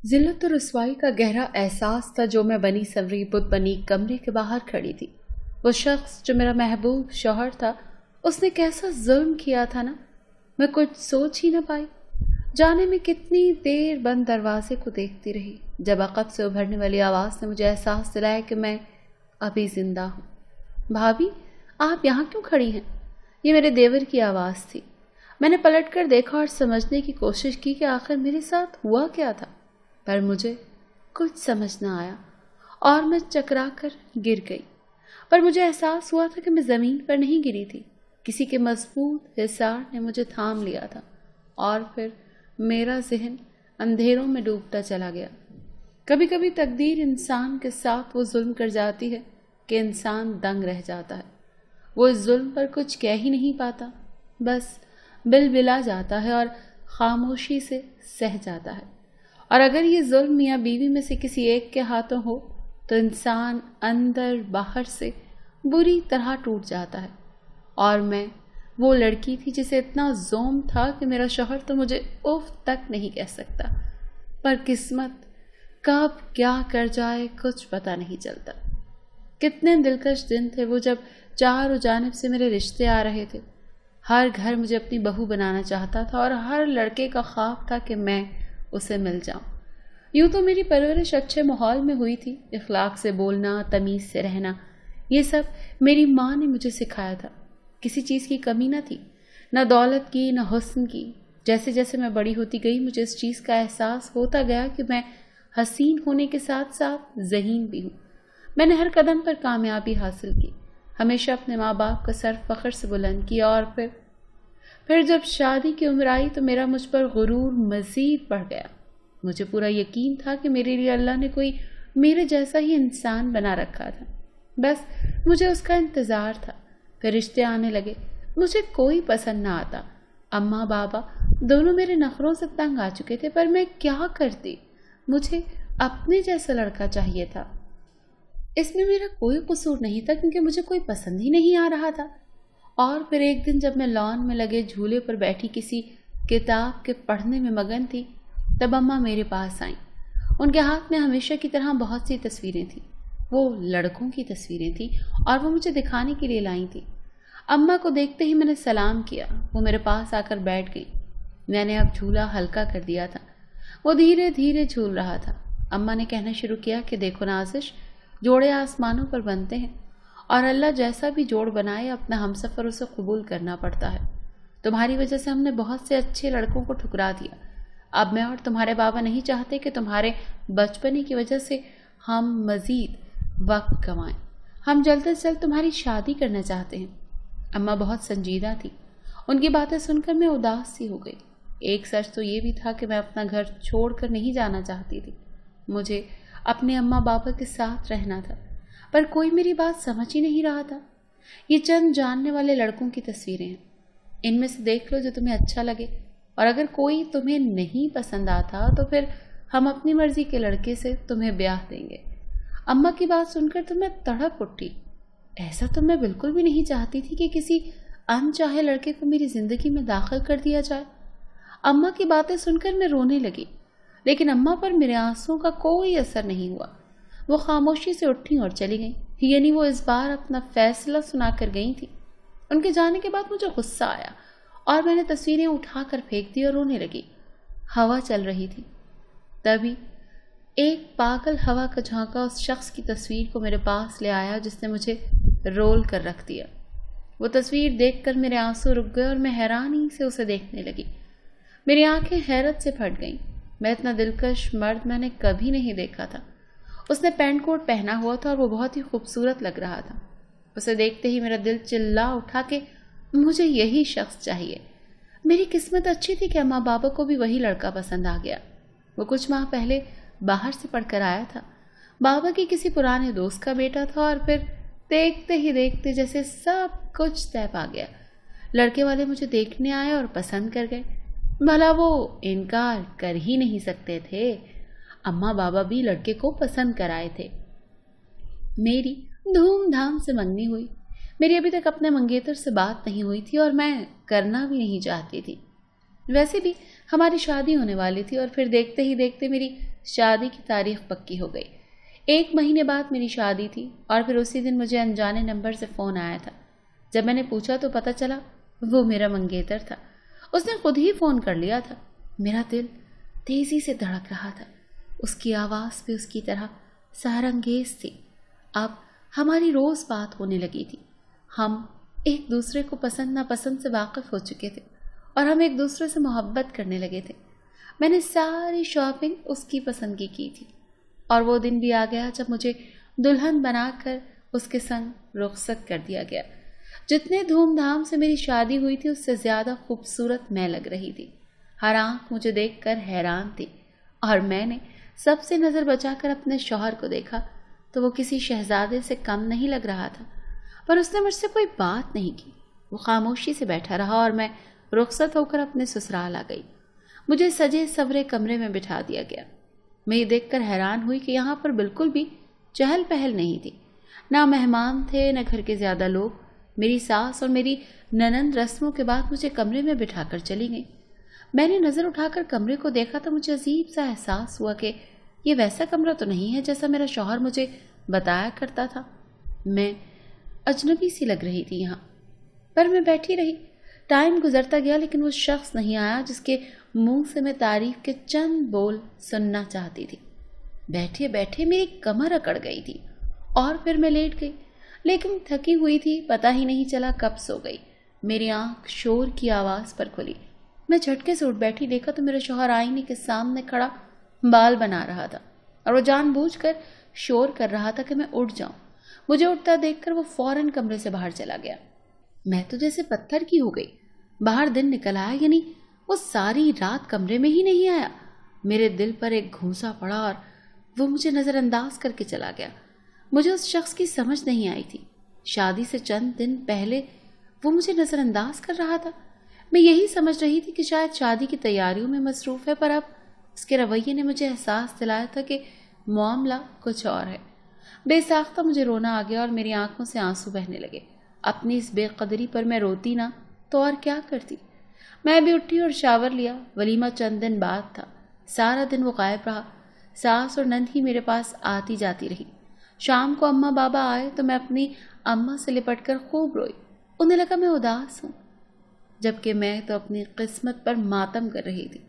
ذلت اور رسوائی کا گہرا احساس تھا جو میں بنی سنوری بت بنی کمرے کے باہر کھڑی تھی۔ وہ شخص جو میرا محبوب شوہر تھا، اس نے کیسا ظلم کیا تھا نا، میں کچھ سوچ ہی نہ پائی۔ جانے میں کتنی دیر بند دروازے کو دیکھتی رہی، جب عقب سے ابھرنے والی آواز نے مجھے احساس دلایا کہ میں ابھی زندہ ہوں۔ بھابھی، آپ یہاں کیوں کھڑی ہیں؟ یہ میرے دیور کی آواز تھی۔ میں نے پلٹ کر دیکھا اور سمجھنے کی کوشش کی کہ آخر میرے ساتھ ہوا کیا تھا، پر مجھے کچھ سمجھ نہ آیا اور میں چکرا کر گر گئی۔ پر مجھے احساس ہوا تھا کہ میں زمین پر نہیں گری تھی، کسی کے مضبوط حصار نے مجھے تھام لیا تھا، اور پھر میرا ذہن اندھیروں میں ڈوبتا چلا گیا۔ کبھی کبھی تقدیر انسان کے ساتھ وہ ظلم کر جاتی ہے کہ انسان دنگ رہ جاتا ہے۔ وہ اس ظلم پر کچھ کہہ ہی نہیں پاتا، بس بلبلا جاتا ہے اور خاموشی سے سہ جاتا ہے۔ اور اگر یہ ظلم میاں بیوی میں سے کسی ایک کے ہاتھوں ہو تو انسان اندر باہر سے بری طرح ٹوٹ جاتا ہے۔ اور میں وہ لڑکی تھی جسے اتنا زوم تھا کہ میرا شوہر تو مجھے اف تک نہیں کہہ سکتا، پر قسمت کب کیا کر جائے کچھ پتہ نہیں چلتا۔ کتنے دلکش دن تھے وہ جب چاروں جانب سے میرے رشتے آ رہے تھے۔ ہر گھر مجھے اپنی بہو بنانا چاہتا تھا اور ہر لڑکے کا خواب تھا کہ میں اسے مل جاؤں۔ یوں تو میری پرورش اچھے ماحول میں ہوئی تھی، اخلاق سے بولنا، تمیز سے رہنا، یہ سب میری ماں نے مجھے سکھایا تھا۔ کسی چیز کی کمی نہ تھی، نہ دولت کی، نہ حسن کی۔ جیسے جیسے میں بڑی ہوتی گئی مجھے اس چیز کا احساس ہوتا گیا کہ میں حسین ہونے کے ساتھ ساتھ ذہین بھی ہوں۔ میں نے ہر قدم پر کامیابی حاصل کی، ہمیشہ اپنے ماں باپ کا سر فخر سے بلند کیا، اور پھر جب شادی کی عمر آئی تو میرا مجھ پر غرور مزید بڑھ گیا۔ مجھے پورا یقین تھا کہ میرے لیے اللہ نے کوئی میرے جیسا ہی انسان بنا رکھا تھا، بس مجھے اس کا انتظار تھا۔ پھر رشتے آنے لگے، مجھے کوئی پسند نہ آتا۔ اماں بابا دونوں میرے نخروں سے تنگ آ چکے تھے، پر میں کیا کرتی؟ مجھے اپنے جیسا لڑکا چاہیے تھا۔ اس میں میرا کوئی قصور نہیں تھا کیونکہ مجھے کوئی پسند ہی نہیں آ رہا تھا۔ اور پھر ایک دن جب میں لان میں لگے جھولے پر بیٹھی کسی کتاب کے پڑھنے میں مگن تھی، تب اماں میرے پاس آئیں۔ ان کے ہاتھ میں ہمیشہ کی طرح بہت سی تصویریں تھیں، وہ لڑکوں کی تصویریں تھیں، اور وہ مجھے دکھانے کے لیے لائیں تھیں۔ اماں کو دیکھتے ہی میں نے سلام کیا، وہ میرے پاس آ کر بیٹھ گئی۔ میں نے اب جھولا ہلکا کر دیا تھا، وہ دھیرے دھیرے جھول رہا تھا۔ اماں نے کہنا شروع کیا کہ دیکھو نازش، جوڑے آسمانوں پر بنتے ہیں، اور اللہ جیسا بھی جوڑ بنائے اپنا ہمسفر اسے قبول کرنا پڑتا ہے۔ تمہاری وجہ سے ہم نے بہت سے اچھے لڑکوں کو ٹھکرا دیا۔ اب میں اور تمہارے بابا نہیں چاہتے کہ تمہارے بچپنے کی وجہ سے ہم مزید وقت گنوائیں۔ ہم جلد از جلد تمہاری شادی کرنا چاہتے ہیں۔ اماں بہت سنجیدہ تھی، ان کی باتیں سن کر میں اداس سی ہو گئی۔ ایک سچ تو یہ بھی تھا کہ میں اپنا گھر چھوڑ کر نہیں جانا چاہتی تھی، مجھے اپنے اماں بابا کے ساتھ رہنا تھا، پر کوئی میری بات سمجھ ہی نہیں رہا تھا۔ یہ چند جاننے والے لڑکوں کی تصویریں ہیں، ان میں سے دیکھ لو جو تمہیں اچھا لگے، اور اگر کوئی تمہیں نہیں پسند آتا تو پھر ہم اپنی مرضی کے لڑکے سے تمہیں بیاہ دیں گے۔ اماں کی بات سن کر تو میں تڑپ اٹھی۔ ایسا تو میں بالکل بھی نہیں چاہتی تھی کہ کسی انچاہے لڑکے کو میری زندگی میں داخل کر دیا جائے۔ اماں کی باتیں سن کر میں رونے لگی، لیکن اماں پر میرے آنسوں کا کوئی اثر نہیں ہوا۔ وہ خاموشی سے اٹھی اور چلی گئیں، یعنی وہ اس بار اپنا فیصلہ سنا کر گئی تھی۔ ان کے جانے کے بعد مجھے غصہ آیا اور میں نے تصویریں اٹھا کر پھینک دی اور رونے لگی۔ ہوا چل رہی تھی، تبھی ایک پاگل ہوا کا جھونکا اس شخص کی تصویر کو میرے پاس لے آیا جس نے مجھے رول کر رکھ دیا۔ وہ تصویر دیکھ کر میرے آنسو رک گئے اور میں حیرانی سے اسے دیکھنے لگی۔ میری آنکھیں حیرت سے پھٹ گئیں، میں اتنا دلکش مرد میں نے کبھی نہیں دیکھا تھا۔ اس نے پینٹ کوٹ پہنا ہوا تھا اور وہ بہت ہی خوبصورت لگ رہا تھا۔ اسے دیکھتے ہی میرا دل چلا اٹھا کہ مجھے یہی شخص چاہیے۔ میری قسمت اچھی تھی کہ اماں بابا کو بھی وہی لڑکا پسند آ گیا۔ وہ کچھ ماہ پہلے باہر سے پڑھ کر آیا تھا، بابا کی کسی پرانے دوست کا بیٹا تھا، اور پھر دیکھتے ہی دیکھتے جیسے سب کچھ طے پا گیا۔ لڑکے والے مجھے دیکھنے آئے اور پسند کر گئے، بھلا وہ انکار کر ہی نہیں سکتے تھے۔ اماں بابا بھی لڑکے کو پسند کرائے تھے۔ میری دھوم دھام سے منگنی ہوئی۔ میری ابھی تک اپنے منگیتر سے بات نہیں ہوئی تھی اور میں کرنا بھی نہیں چاہتی تھی۔ ویسے بھی ہماری شادی ہونے والی تھی اور پھر دیکھتے ہی دیکھتے میری شادی کی تاریخ پکی ہو گئی۔ 1 مہینے بعد میری شادی تھی اور پھر اسی دن مجھے انجانے نمبر سے فون آیا تھا۔ جب میں نے پوچھا تو پتہ چلا وہ میرا منگیتر تھا۔ اس نے خود ہی فون کر لیا تھا۔ میرا دل تیزی سے دھڑک رہا تھا۔ اس کی آواز بھی اس کی طرح سحر انگیز تھی۔ اب ہماری روز بات ہونے لگی تھی۔ ہم ایک دوسرے کو پسند ناپسند سے واقف ہو چکے تھے اور ہم ایک دوسرے سے محبت کرنے لگے تھے۔ میں نے ساری شاپنگ اس کی پسند کی تھی اور وہ دن بھی آ گیا جب مجھے دلہن بنا کر اس کے سنگ رخصت کر دیا گیا۔ جتنے دھوم دھام سے میری شادی ہوئی تھی اس سے زیادہ خوبصورت میں لگ رہی تھی۔ ہر آنکھ مجھے دیکھ کر حیران تھی اور میں نے سب سے نظر بچا کر اپنے شوہر کو دیکھا تو وہ کسی شہزادے سے کم نہیں لگ رہا تھا، پر اس نے مجھ سے کوئی بات نہیں کی۔ وہ خاموشی سے بیٹھا رہا اور میں رخصت ہو کر اپنے سسرال آ گئی۔ مجھے سجے سورے کمرے میں بٹھا دیا گیا۔ میں یہ دیکھ کر حیران ہوئی کہ یہاں پر بالکل بھی چہل پہل نہیں تھی، نہ مہمان تھے نہ گھر کے زیادہ لوگ۔ میری ساس اور میری ننند رسموں کے بعد مجھے کمرے میں بٹھا کر چلی گئی۔ میں نے نظر اٹھا کر کمرے کو دیکھا تو مجھے عجیب سا احساس ہوا کہ یہ ویسا کمرہ تو نہیں ہے جیسا میرا شوہر مجھے بتایا کرتا تھا۔ میں اجنبی سی لگ رہی تھی یہاں، پر میں بیٹھی رہی۔ ٹائم گزرتا گیا لیکن وہ شخص نہیں آیا جس کے منہ سے میں تعریف کے چند بول سننا چاہتی تھی۔ بیٹھے بیٹھے میری کمر اکڑ گئی تھی اور پھر میں لیٹ گئی، لیکن تھکی ہوئی تھی، پتہ ہی نہیں چلا کب سو گئی۔ میری آنکھ شور کی آواز پر کھلی۔ میں جھٹکے سے اٹھ بیٹھی، دیکھا تو میرا شوہر آئینے کے سامنے کھڑا بال بنا رہا تھا اور وہ جان بوجھ کر شور کر رہا تھا کہ میں اٹھ جاؤں۔ مجھے اٹھتا دیکھ کر وہ فوراً کمرے سے باہر چلا گیا۔ میں تو جیسے پتھر کی ہو گئی۔ باہر دن نکل آیا، یعنی وہ ساری رات کمرے میں ہی نہیں آیا۔ میرے دل پر ایک گھونسا پڑا اور وہ مجھے نظر انداز کر کے چلا گیا۔ مجھے اس شخص کی سمجھ نہیں آئی تھی۔ شادی سے چند دن پہلے وہ مجھے نظر انداز کر رہا تھا۔ میں یہی سمجھ رہی تھی کہ شاید شادی کی تیاریوں میں مصروف ہے، پر اب اس کے رویے نے مجھے احساس دلایا تھا کہ معاملہ کچھ اور ہے۔ بے ساختہ مجھے رونا آ گیا اور میری آنکھوں سے آنسو بہنے لگے۔ اپنی اس بے قدری پر میں روتی نہ تو اور کیا کرتی۔ میں بھی اٹھی اور شاور لیا۔ ولیمہ چند دن بعد تھا۔ سارا دن وہ غائب رہا۔ ساس اور نند ہی میرے پاس آتی جاتی رہی۔ شام کو اماں بابا آئے تو میں اپنی اماں سے لپٹ کر خوب روئی۔ انہیں لگا میں اداس ہوں، جبکہ میں تو اپنی قسمت پر ماتم کر رہی تھی۔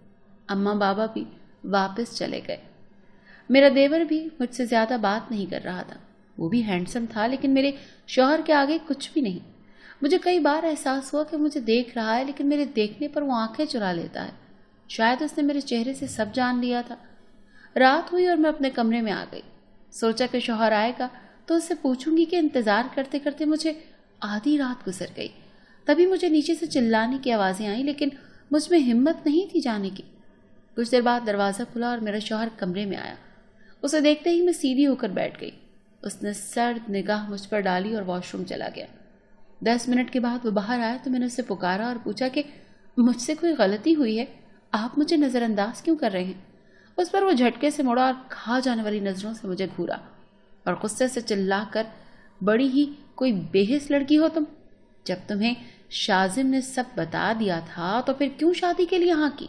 اماں بابا بھی واپس چلے گئے۔ میرا دیور بھی مجھ سے زیادہ بات نہیں کر رہا تھا۔ وہ بھی ہینڈسم تھا لیکن میرے شوہر کے آگے کچھ بھی نہیں۔ مجھے کئی بار احساس ہوا کہ مجھے دیکھ رہا ہے، لیکن میرے دیکھنے پر وہ آنکھیں چرا لیتا ہے۔ شاید اس نے میرے چہرے سے سب جان لیا تھا۔ رات ہوئی اور میں اپنے کمرے میں آ گئی۔ سوچا کہ شوہر آئے گا تو اس سے پوچھوں گی کہ انتظار کرتے کرتے مجھے آدھی رات گزر گئی۔ تبھی مجھے نیچے سے چلانے کی آوازیں آئیں، لیکن مجھ میں ہمت نہیں تھی جانے کی۔ کچھ دیر بعد دروازہ کھلا اور میرا شوہر کمرے میں آیا۔ اسے دیکھتے ہی میں سیدھی ہو کر بیٹھ گئی۔ اس نے سرد نگاہ مجھ پر ڈالی اور واش روم چلا گیا۔ 10 منٹ کے بعد وہ باہر آیا تو میں نے اسے پکارا اور پوچھا کہ مجھ سے کوئی غلطی ہوئی ہے؟ آپ مجھے نظر انداز کیوں کر رہے ہیں؟ اس پر وہ جھٹکے سے مڑا اور کھا جانے والی نظروں سے مجھے گھورا اور غصے سے چلا کر، بڑی ہی کوئی بے حس لڑکی ہو تم! جب تمہیں شازم نے سب بتا دیا تھا تو پھر کیوں شادی کے لیے ہاں کی؟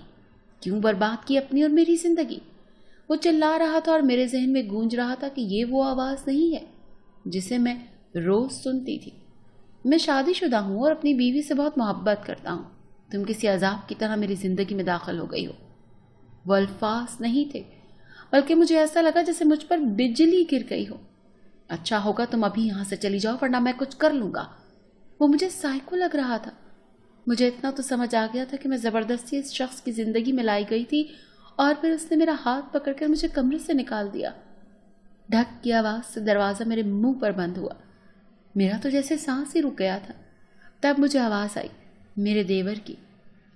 کیوں برباد کی اپنی اور میری زندگی؟ وہ چلا رہا تھا اور میرے ذہن میں گونج رہا تھا کہ یہ وہ آواز نہیں ہے جسے میں روز سنتی تھی۔ میں شادی شدہ ہوں اور اپنی بیوی سے بہت محبت کرتا ہوں۔ تم کسی عذاب کی طرح میری زندگی میں داخل ہو گئی ہو۔ وہ الفاظ نہیں تھے، بلکہ مجھے ایسا لگا جیسے مجھ پر بجلی گر گئی ہو۔ اچھا ہوگا تم ابھی یہاں سے چلی جاؤ ورنہ میں کچھ کر لوں گا۔ وہ مجھے سائیکو لگ رہا تھا۔ مجھے اتنا تو سمجھ آ گیا تھا کہ میں زبردستی اس شخص کی زندگی میں لائی گئی تھی اور پھر اس نے میرا ہاتھ پکڑ کر مجھے کمرے سے نکال دیا۔ ڈھک کی آواز سے دروازہ میرے منہ پر بند ہوا۔ میرا تو جیسے سانس ہی رک گیا تھا۔ تب مجھے آواز آئی، میرے دیور کی۔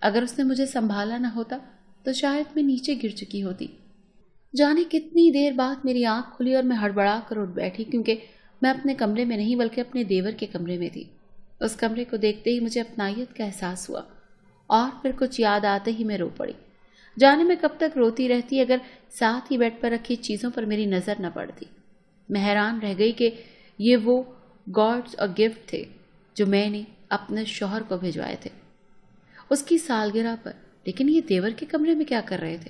اگر اس نے مجھے سنبھالا نہ ہوتا تو شاید میں نیچے گر چکی ہوتی۔ جانے کتنی دیر بعد میری آنکھ کھلی اور میں ہڑبڑا کر اٹھ بیٹھی، کیونکہ میں اپنے کمرے میں نہیں بلکہ اپنے دیور کے کمرے میں تھی۔ اس کمرے کو دیکھتے ہی مجھے اپنائیت کا احساس ہوا اور پھر کچھ یاد آتے ہی میں رو پڑی۔ جانے میں کب تک روتی رہتی اگر ساتھ ہی بیڈ پر رکھی چیزوں پر میری نظر نہ پڑتی۔ میں حیران رہ گئی کہ یہ وہ گاڈز اور گفٹ تھے جو میں نے اپنے شوہر کو بھیجوائے تھے اس کی سالگرہ پر، لیکن یہ دیور کے کمرے میں کیا کر رہے تھے؟